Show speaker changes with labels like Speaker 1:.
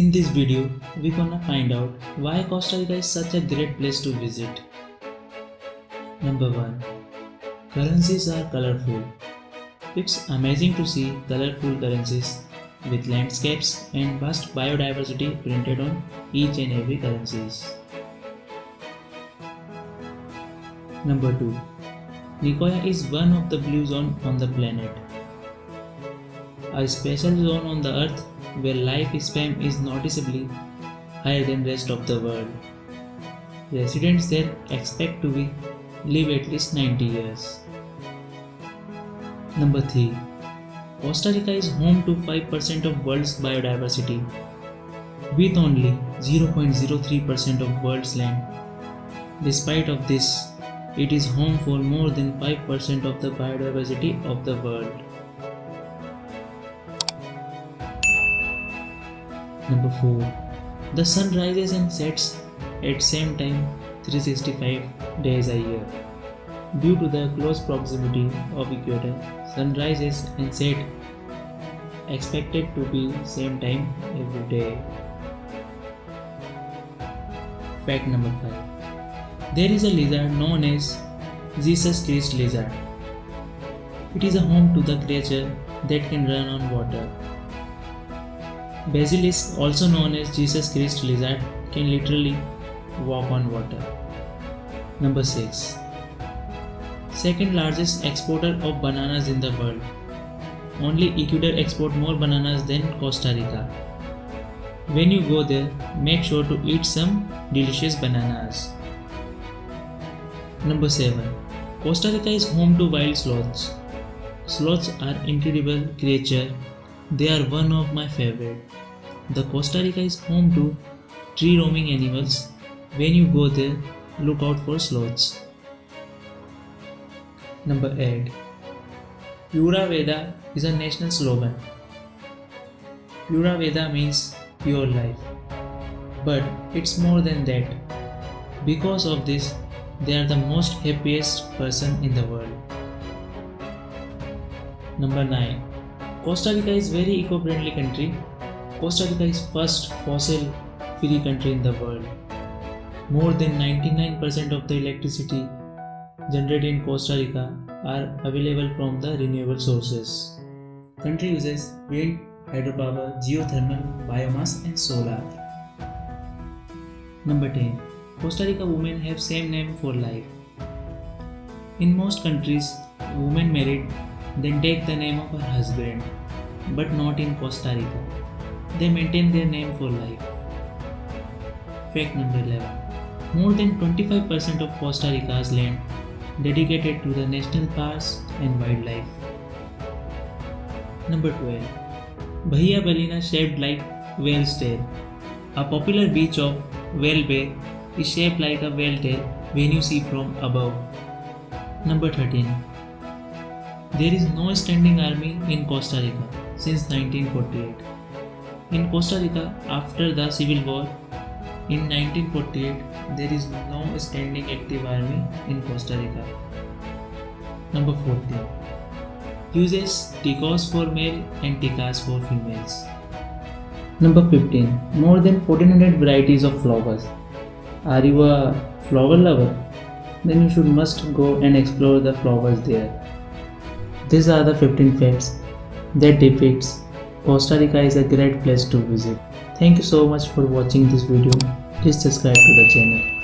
Speaker 1: In this video, we're gonna find out why Costa Rica is such a great place to visit. Number 1. Currencies are colorful. It's amazing to see colorful currencies with landscapes and vast biodiversity printed on each and every currencies. Number 2. Nicoya is one of the blue zones on the planet. A special zone on the earth where lifespan is noticeably higher than rest of the world. Residents there expect to live at least 90 years. Number 3. Costa Rica is home to 5% of world's biodiversity, with only 0.03% of world's land. Despite of this, it is home for more than 5% of the biodiversity of the world. Number 4. The sun rises and sets at same time 365 days a year. Due to the close proximity of equator, sunrises and set expected to be same time every day. Fact number 5. There is a lizard known as Jesus Christ lizard. It is a home to the creature that can run on water. Basilisk, also known as Jesus Christ lizard, can literally walk on water. Number 6. Second largest exporter of bananas in the world. Only Ecuador export more bananas than Costa Rica. When you go there, make sure to eat some delicious bananas. Number 7. Costa Rica is home to wild sloths. Sloths are incredible creatures. They are one of my favorite. The Costa Rica is home to tree roaming animals. When you go there, look out for sloths. Number 8. Pura Vida is a national slogan. Pura Vida means pure life. But it's more than that. Because of this, they are the most happiest person in the world. Number 9. Costa Rica is very eco-friendly country. Costa Rica is first fossil-free country in the world. More than 99% of the electricity generated in Costa Rica are available from the renewable sources. Country uses wind, hydropower, geothermal, biomass and solar. Number 10. Costa Rica women have same name for life. In most countries, women married then take the name of her husband, but not in Costa Rica. They maintain their name for life. Fact number 11. More than 25% of Costa Rica's land dedicated to the national parks and wildlife. Number 12. Bahia Ballena shaped like whale's tail. A popular beach of Whale Bay is shaped like a whale tail when you see from above. Number 13. There is no standing army in Costa Rica since 1948. In Costa Rica, after the Civil War in 1948, there is no standing active army in Costa Rica. Number 14. Uses ticos for male and ticas for females. Number 15. More than 1400 varieties of flowers. Are you a flower lover? Then you must go and explore the flowers there. These are the 15 facts that depicts Costa Rica is a great place to visit. Thank you so much for watching this video. Please subscribe to the channel.